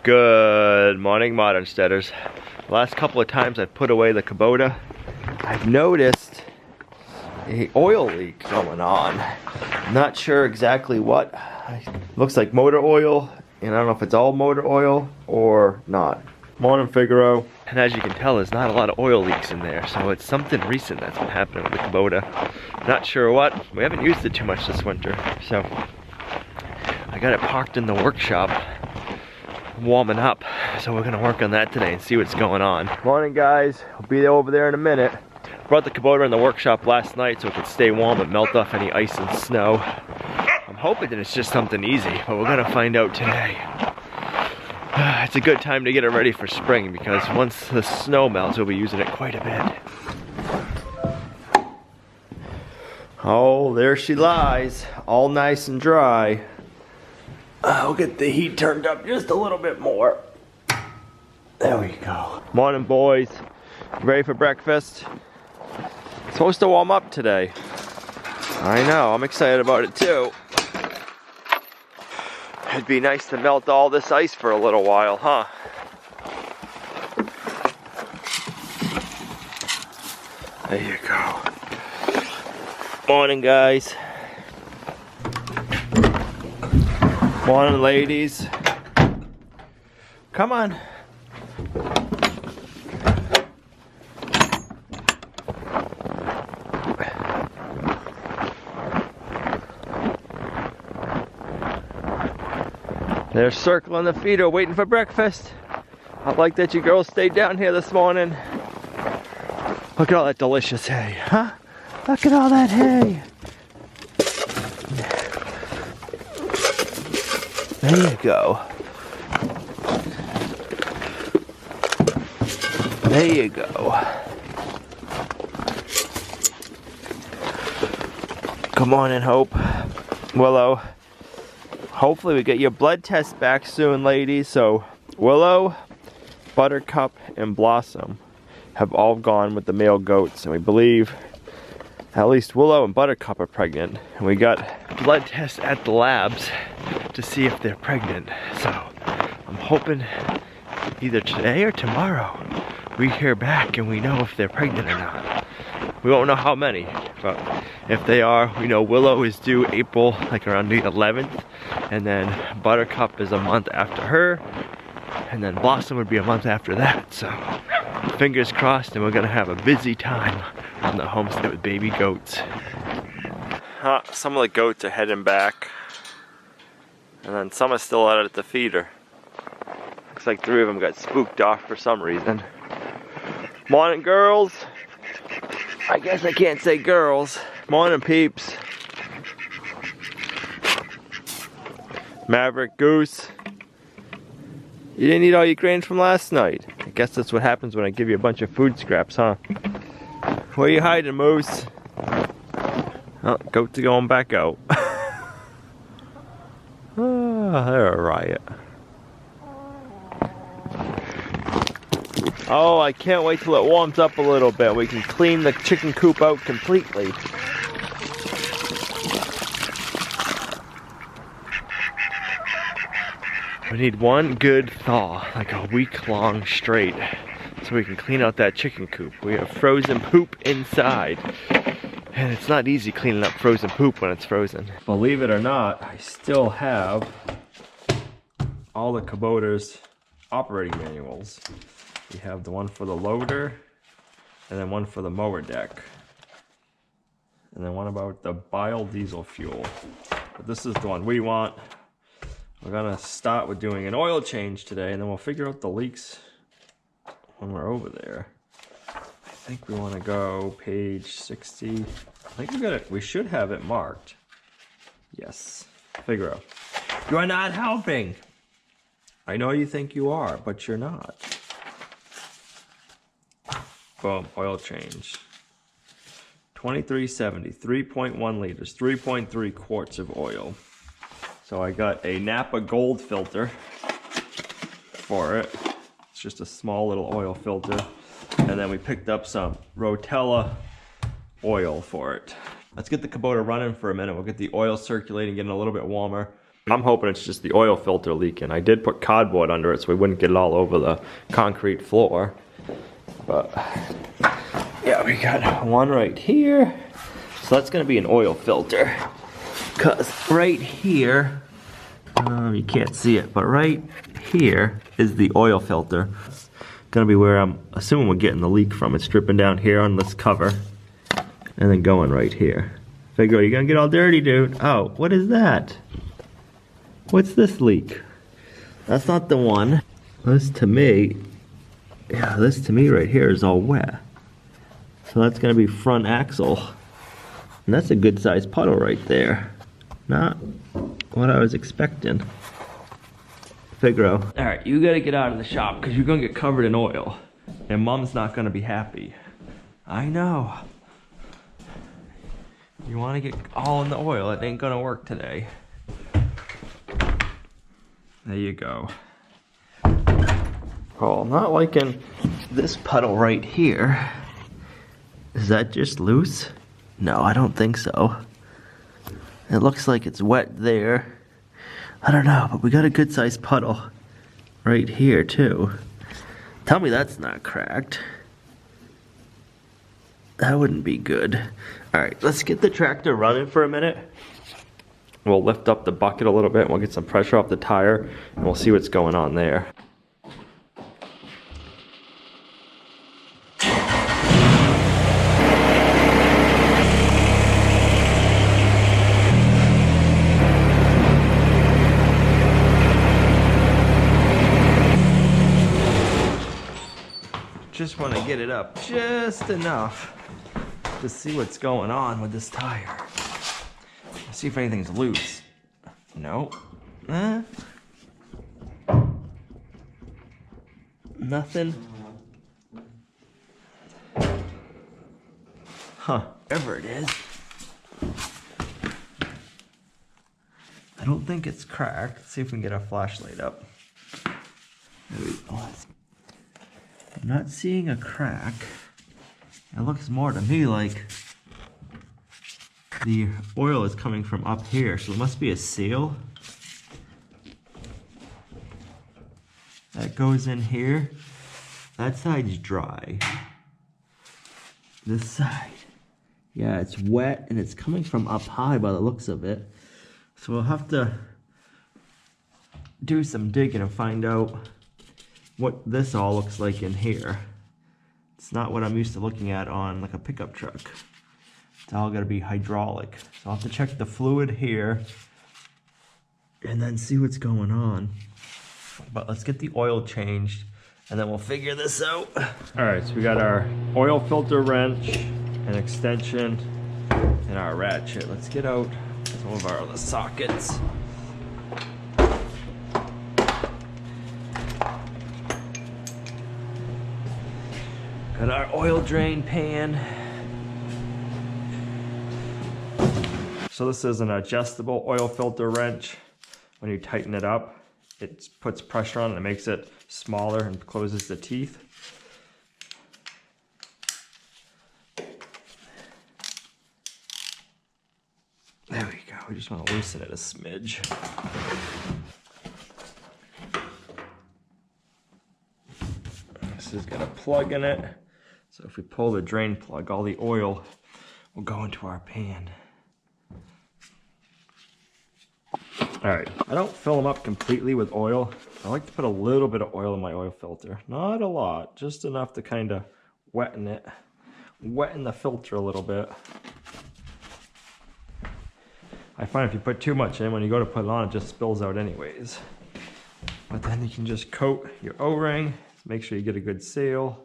Good morning, Modern Steaders. The last couple of times I've put away the Kubota, I've noticed a oil leak going on. Not sure exactly what. Looks like motor oil, and I don't know if it's all motor oil or not. Morning, Figaro. And as you can tell, there's not a lot of oil leaks in there, so it's something recent that's been happening with the Kubota. Not sure what. We haven't used it too much this winter, so I got it parked in the workshop, warming up. So we're gonna work on that today and see what's going on. Morning, guys. I'll be over there in a minute. Brought the Kubota in the workshop last night so it could stay warm and melt off any ice and snow. I'm hoping that it's just something easy, but we're gonna find out today. It's a good time to get it ready for spring because once the snow melts, we'll be using it quite a bit. Oh, there she lies, all nice and dry. I'll get the heat turned up just a little bit more. There we go. Morning, boys. Ready for breakfast? It's supposed to warm up today. I know, I'm excited about it too. It'd be nice to melt all this ice for a little while, huh? There you go. Morning, guys. Morning, ladies. Come on. They're circling the feeder, waiting for breakfast. I like that you girls stayed down here this morning. Look at all that delicious hay, huh? Look at all that hay. There you go. There you go. Come on in, Hope. Willow. Hopefully we get your blood test back soon, ladies. So Willow, Buttercup, and Blossom have all gone with the male goats, and we believe at least Willow and Buttercup are pregnant. And we got blood tests at the labs to see if they're pregnant. So I'm hoping either today or tomorrow we hear back and we know if they're pregnant or not. We won't know how many, but if they are, we know Willow is due April, like around the 11th, and then Buttercup is a month after her, and then Blossom would be a month after that. So fingers crossed, and we're gonna have a busy time on the homestead with baby goats. Some of the goats are heading back, and then some are still out at the feeder. Looks like 3 of them got spooked off for some reason. Morning, girls. I guess I can't say girls. Morning, peeps. Maverick, Goose. You didn't eat all your grains from last night. I guess that's what happens when I give you a bunch of food scraps, huh? Where you hiding, Moose? Oh, goats are going back out. They're a riot. Oh, I can't wait till it warms up a little bit. We can clean the chicken coop out completely. We need one good thaw, like a week long straight, so we can clean out that chicken coop. We have frozen poop inside, and it's not easy cleaning up frozen poop when it's frozen. Believe it or not, I still have all the Kubota's operating manuals. We have the one for the loader, and then one for the mower deck, and then one about the biodiesel fuel. But this is the one we want. We're gonna start with doing an oil change today, and then we'll figure out the leaks when we're over there. I think we want to go page 60. I think we got it. We should have it marked. Yes. Figure out. You are not helping. I know you think you are, but you're not. Boom, oil change. 2370, 3.1 liters, 3.3 quarts of oil. So I got a Napa Gold filter for it. It's just a small little oil filter. And then we picked up some Rotella oil for it. Let's get the Kubota running for a minute. We'll get the oil circulating, getting a little bit warmer. I'm hoping it's just the oil filter leaking. I did put cardboard under it so we wouldn't get it all over the concrete floor. But yeah, we got one right here. So that's gonna be an oil filter. Cause right here, you can't see it, but right here is the oil filter. It's gonna be where I'm assuming we're getting the leak from. It's dripping down here on this cover and then going right here. Figure, you're gonna get all dirty, dude. Oh, what is that? What's this leak? That's not the one. This to me, yeah, this to me right here is all wet. So that's gonna be front axle. And that's a good sized puddle right there. Not what I was expecting. Figaro. Alright, you gotta get out of the shop because you're gonna get covered in oil. And Mom's not gonna be happy. I know. You wanna get all in the oil, it ain't gonna work today. There you go. Oh, I'm not liking this puddle right here. Is that just loose? No, I don't think so. It looks like it's wet there. I don't know, but we got a good sized puddle right here too. Tell me that's not cracked. That wouldn't be good. All right, let's get the tractor running for a minute. We'll lift up the bucket a little bit and we'll get some pressure off the tire and we'll see what's going on there. Just want to get it up just enough to see what's going on with this tire. See if anything's loose. Nope. Nothing. Huh. Whatever it is. I don't think it's cracked. Let's see if we can get our flashlight up. There we go. I'm not seeing a crack. It looks more to me like the oil is coming from up here, so it must be a seal that goes in here. That side's dry. This side, yeah, it's wet and it's coming from up high by the looks of it. So we'll have to do some digging and find out what this all looks like in here. It's not what I'm used to looking at on like a pickup truck. It's all gotta be hydraulic. So I'll have to check the fluid here and then see what's going on. But let's get the oil changed and then we'll figure this out. All right, so we got our oil filter wrench, an extension, and our ratchet. Let's get out some of our other sockets. Got our oil drain pan. So this is an adjustable oil filter wrench. When you tighten it up, it puts pressure on it and it makes it smaller and closes the teeth. There we go. We just want to loosen it a smidge. This has got a plug in it. So if we pull the drain plug, all the oil will go into our pan. All right, I don't fill them up completely with oil. I like to put a little bit of oil in my oil filter. Not a lot, just enough to kind of weten the filter a little bit. I find if you put too much in, when you go to put it on, it just spills out anyways. But then you can just coat your O-ring, make sure you get a good seal.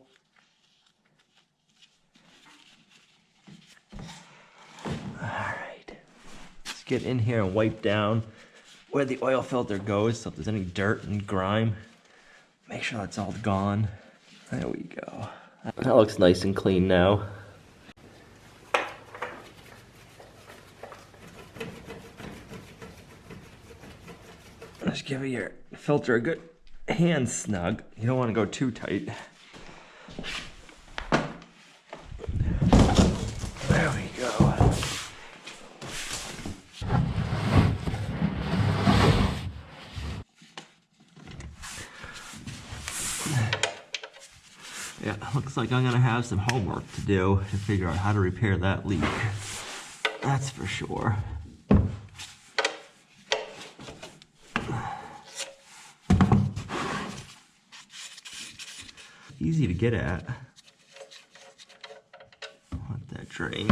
Get in here and wipe down where the oil filter goes, so if there's any dirt and grime, make sure that's all gone. There we go. That looks nice and clean now. Just give your filter a good hand snug. You don't want to go too tight. There we go. Yeah, looks like I'm gonna have some homework to do to figure out how to repair that leak. That's for sure. Easy to get at. Let that drain.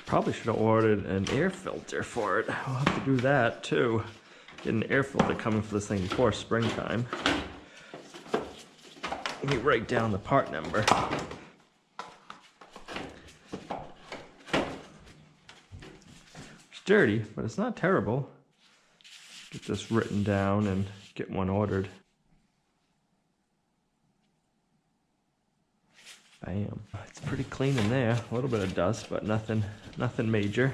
Probably should have ordered an air filter for it. I'll have to do that too. Get an air filter coming for this thing before springtime. Let me write down the part number. It's dirty, but it's not terrible. Get this written down and get one ordered. Bam. It's pretty clean in there. A little bit of dust, but nothing major.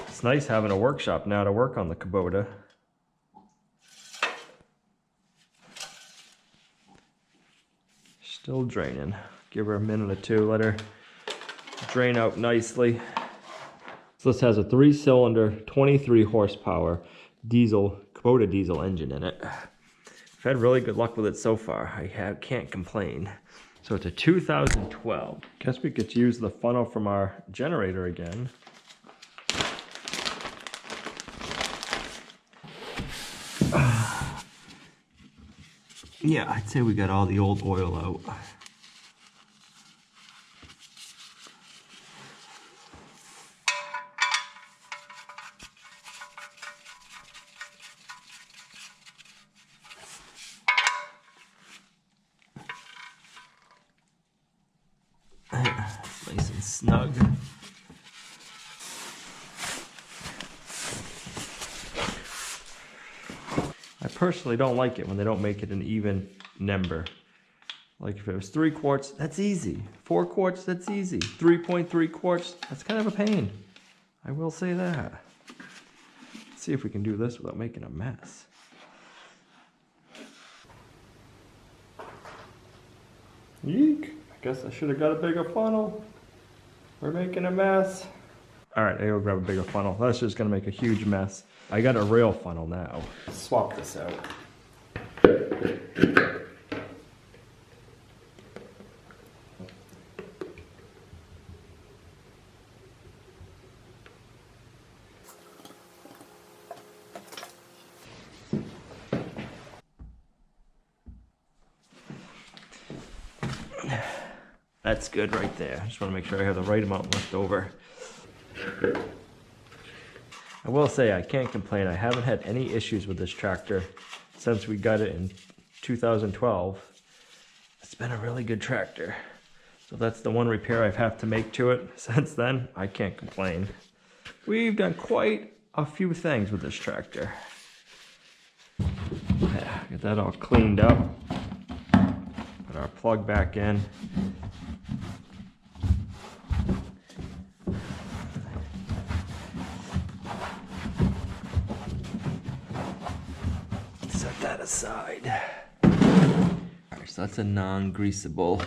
It's nice having a workshop now to work on the KUBOTA. Still draining. Give her a minute or two, let her drain out nicely. So this has a 3-cylinder, 23 horsepower diesel, KUBOTA diesel engine in it. I've had really good luck with it so far. I can't complain. So it's a 2012. Guess we could use the funnel from our generator again. Yeah, I'd say we got all the old oil out. Nice and snug. I personally don't like it when they don't make it an even number. Like if it was 3 quarts, that's easy. 4 quarts, that's easy. 3.3 quarts, that's kind of a pain. I will say that. Let's see if we can do this without making a mess. Yeek. I guess I should have got a bigger funnel. We're making a mess. All right, I gotta grab a bigger funnel. That's just gonna make a huge mess. I got a rail funnel now. Swap this out. That's good right there. I just want to make sure I have the right amount left over. I will say I can't complain. I haven't had any issues with this tractor since we got it in 2012. It's been a really good tractor. So that's the one repair I've had to make to it. Since then, I can't complain. We've done quite a few things with this tractor. Yeah, get that all cleaned up. Put our plug back in. Set that aside. Alright, so that's a non-greasable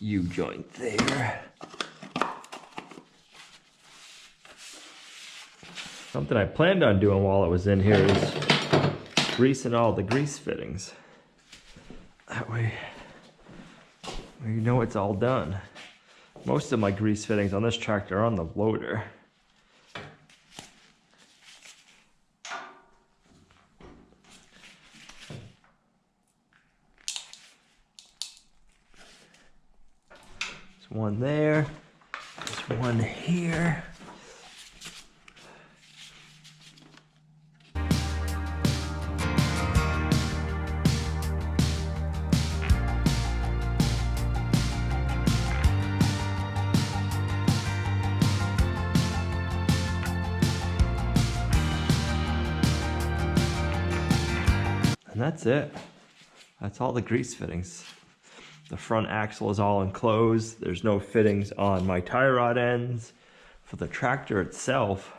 U-joint there. Something I planned on doing while it was in here is greasing all the grease fittings. That way you know it's all done. Most of my grease fittings on this tractor are on the loader. There's one there, there's one here. And that's it. That's all the grease fittings. The front axle is all enclosed. There's no fittings on my tie rod ends. for the tractor itself.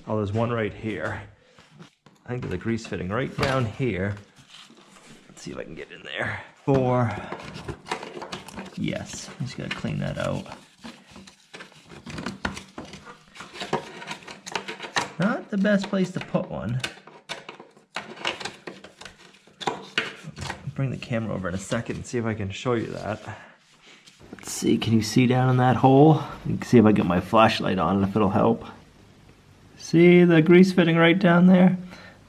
Oh, there's one right here. I think there's a grease fitting right down here. Let's see if I can get in there. Yes, I'm just gonna clean that out. Not the best place to put one. I'll bring the camera over in a second and see if I can show you that. Let's see, can you see down in that hole? You can see if I get my flashlight on and if it'll help. See the grease fitting right down there?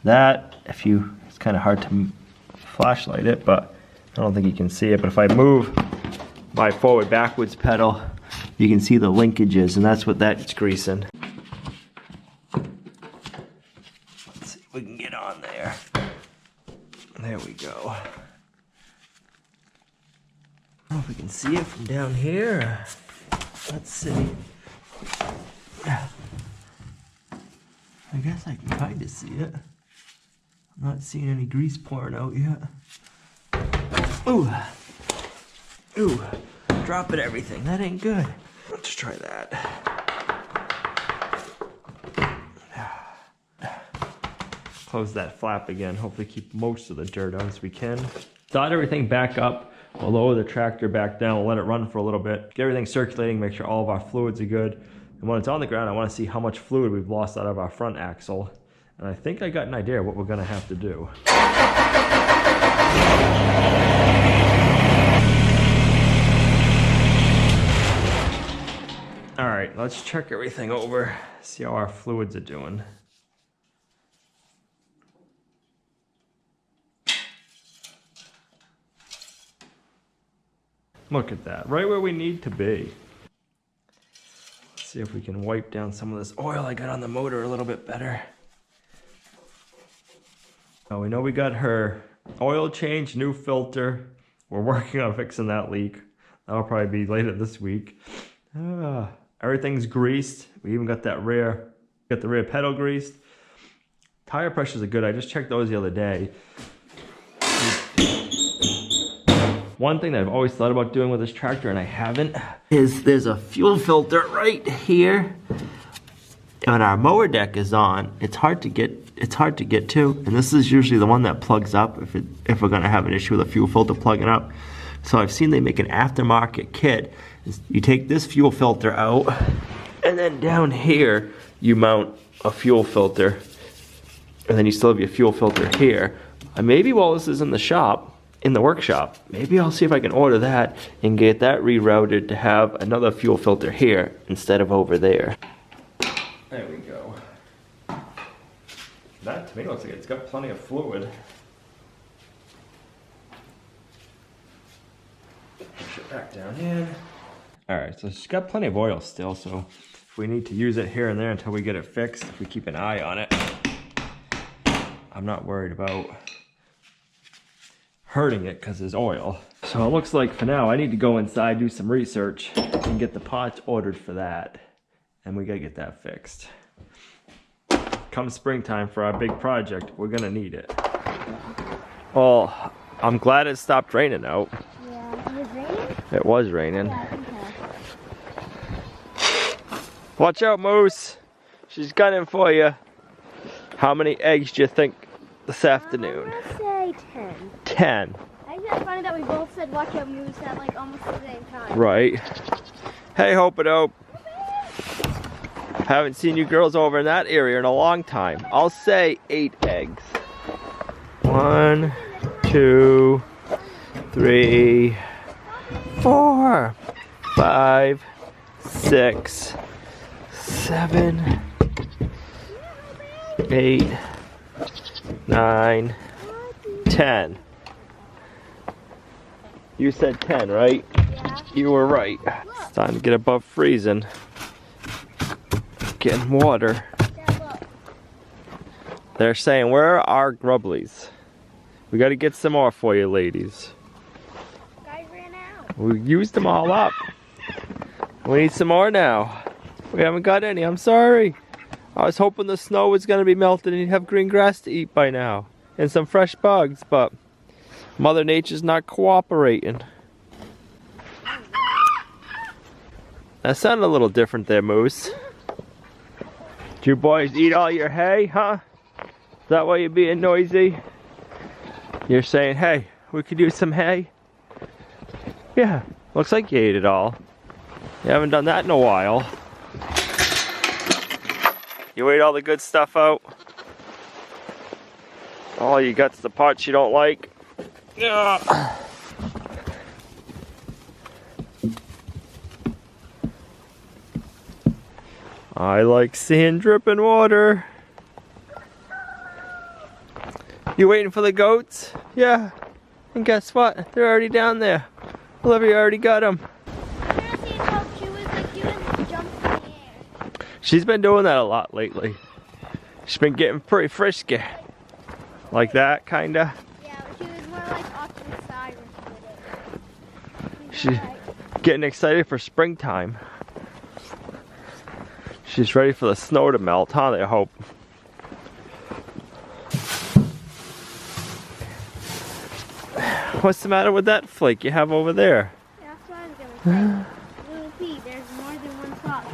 That, it's kind of hard to flashlight it, but I don't think you can see it. But if I move my forward backwards pedal, you can see the linkages, and that's what that's greasing. Let's see if we can get on there. There we go. I don't know if we can see it from down here. Let's see. I guess I can kind of see it. I'm not seeing any grease pouring out yet. Ooh. Ooh. Dropping everything. That ain't good. Let's try that. Close that flap again. Hopefully keep most of the dirt out as we can. Dot everything back up. We'll lower the tractor back down. We'll let it run for a little bit. Get everything circulating. Make sure all of our fluids are good. And when it's on the ground, I want to see how much fluid we've lost out of our front axle. And I think I got an idea of what we're going to have to do. All right, let's check everything over, see how our fluids are doing. Look at that, right where we need to be. See if we can wipe down some of this oil I got on the motor a little bit better. Now we know we got her oil change, new filter. We're working on fixing that leak. That'll probably be later this week. Everything's greased. We even got the rear pedal greased. Tire pressures are good. I just checked those the other day. One thing that I've always thought about doing with this tractor, and I haven't, is there's a fuel filter right here. And when our mower deck is on, it's hard to get to. And this is usually the one that plugs up if we're gonna have an issue with a fuel filter plugging up. So I've seen they make an aftermarket kit. You take this fuel filter out, and then down here you mount a fuel filter, and then you still have your fuel filter here. And maybe while this is in the workshop, maybe I'll see if I can order that and get that rerouted to have another fuel filter here instead of over there. There we go. That to me looks like it's got plenty of fluid. Push it back down in. Alright, so it's got plenty of oil still, so if we need to use it here and there until we get it fixed, if we keep an eye on it, I'm not worried about hurting it because there's oil. So it looks like for now I need to go inside, do some research, and get the pots ordered for that. And we gotta get that fixed. Come springtime for our big project, we're gonna need it. Well, I'm glad it stopped raining out. Yeah, it was raining? It was raining. Yeah, okay. Watch out, Moose. She's gunning for you. How many eggs do you think this afternoon? I'm gonna say 10. 10. I think that's funny that we both said watch out moose at like almost the same time. Right. Hey, Hope and Hope. Haven't seen you girls over in that area in a long time. I'll say 8 eggs. 1, 2, 3, 4, 5, 6, 7, 8, 9, 10. You said 10, right? Yeah. You were right. It's time to get above freezing. Getting water. They're saying, where are our grubblies? We got to get some more for you, ladies. Guys ran out. We used them all up. We need some more now. We haven't got any. I'm sorry. I was hoping the snow was going to be melted and you'd have green grass to eat by now. And some fresh bugs, but Mother Nature's not cooperating. That sounded a little different there, Moose. Did you boys eat all your hay, huh? Is that why you're being noisy? You're saying, hey, we could use some hay? Yeah, looks like you ate it all. You haven't done that in a while. You ate all the good stuff out? All you got's the parts you don't like? Ugh. I like seeing dripping water. You waiting for the goats? Yeah. And guess what? They're already down there. Olivia already got them. I never seen how she was like doing this jump in the air. She's been doing that a lot lately. She's been getting pretty frisky. Like that, kinda. Yeah, but she was more like off to the side when she She's did it. getting excited for springtime. She's ready for the snow to melt, huh? I hope. What's the matter with that flake you have over there? That's what I was gonna say. Little Pete, there's more than one spot.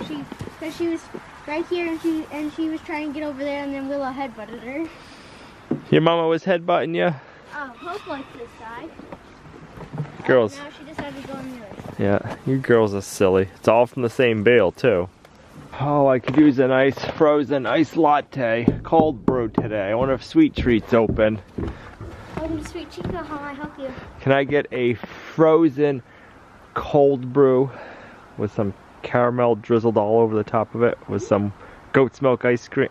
Because she was right here and she was trying to get over there and then Willow headbutted her. Your mama was headbutting you? Oh, Hope likes this side. Girls. Now she decided to go on the other side. Yeah, you girls are silly. It's all from the same bale, too. Oh, I could use a nice frozen iced latte, cold brew today. I wonder if Sweet Treat's open. Oh, Sweet Chica, how may I help you? Can I get a frozen cold brew with some caramel drizzled all over the top of it with some goat's milk ice cream,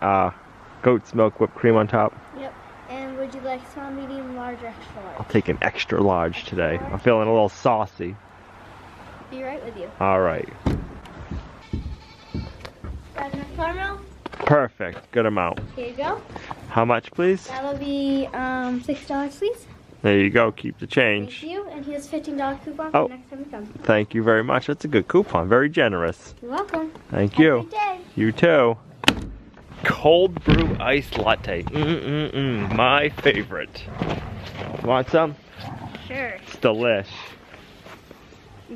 goat's milk whipped cream on top? Yep. And would you like small, medium, large, or extra large? I'll take an extra large today. I'm feeling a little saucy. Be right with you. All right. Got enough caramel? Perfect. Good amount. Here you go. How much, please? That'll be $6, please. There you go. Keep the change. Thank you. And here's a $15 coupon Oh. for next time you come. Thank you very much. That's a good coupon. Very generous. You're welcome. Thank Have a you. good day. You too. Cold brew iced latte. My favorite. Want some? Sure. It's delish.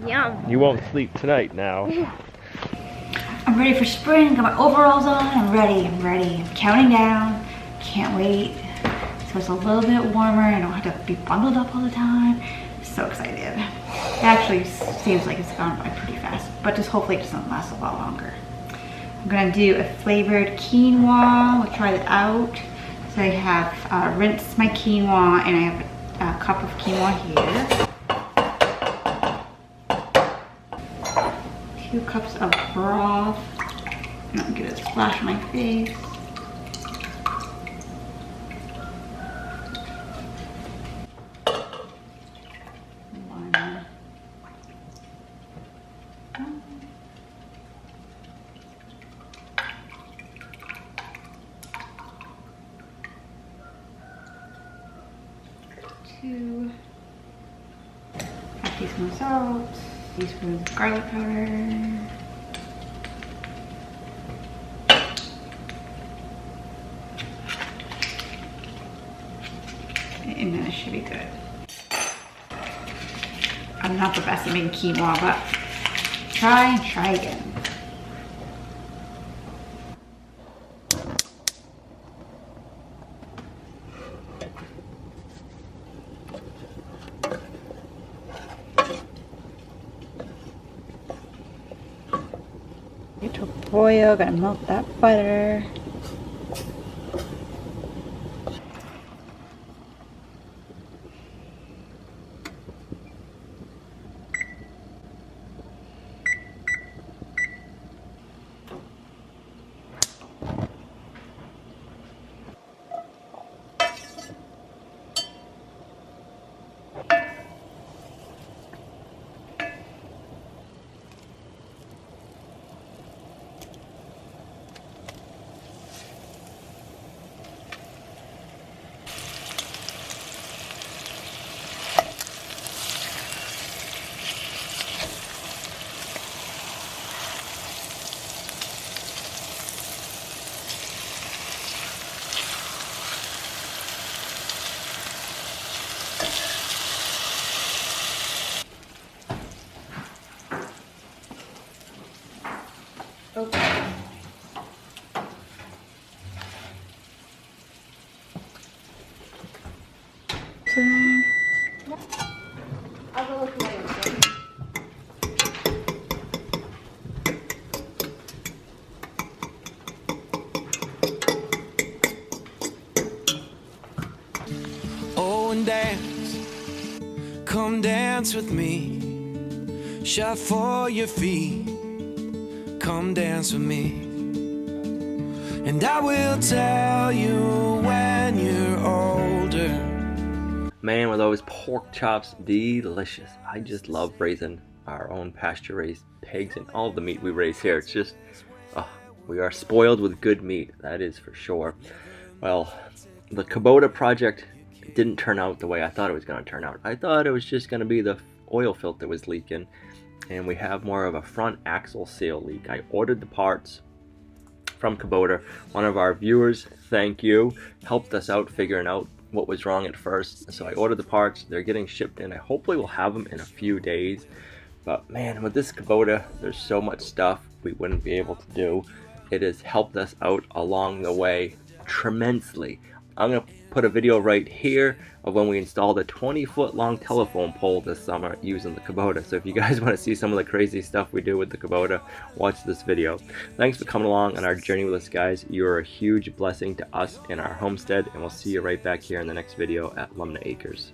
Yum. You won't sleep tonight now. I'm ready for spring, got my overalls on, I'm ready. I'm counting down, can't wait. So it's a little bit warmer, I don't have to be bundled up all the time. I'm so excited. It actually seems like it's gone by pretty fast, but just hopefully it doesn't last a lot longer. I'm gonna do a flavored quinoa, we'll try that out. So I have rinsed my quinoa and I have a cup of quinoa here. 2 cups of broth. Don't get a splash on my face. One. 2. Half teaspoon of salt. Teaspoons of garlic powder. And then it should be good. I'm not the best at making quinoa, but try and try again. Get to boil, gotta melt that butter. Okay. I'll go look away. Oh, and dance, come dance with me. Shuffle your feet, come dance with me. And I will tell you when you're older. Man, were those pork chops delicious. I just love raising our own pasture-raised pigs and all the meat we raise here. It's just, we are spoiled with good meat, that is for sure. Well, the KUBOTA project didn't turn out the way I thought it was going to turn out. I thought it was just going to be the oil filter was leaking, and we have more of a front axle seal leak. I ordered the parts from KUBOTA. One of our viewers, thank you, helped us out figuring out what was wrong at first. So I ordered the parts. They're getting shipped in. I hopefully will have them in a few days. But man, with this KUBOTA, there's so much stuff we wouldn't be able to do. It has helped us out along the way tremendously. I'm going to put a video right here of when we installed a 20-foot long telephone pole this summer using the KUBOTA. So if you guys want to see some of the crazy stuff we do with the KUBOTA, watch this video. Thanks for coming along on our journey with us, guys. You are a huge blessing to us in our homestead, and we'll see you right back here in the next video at Lumnah Acres.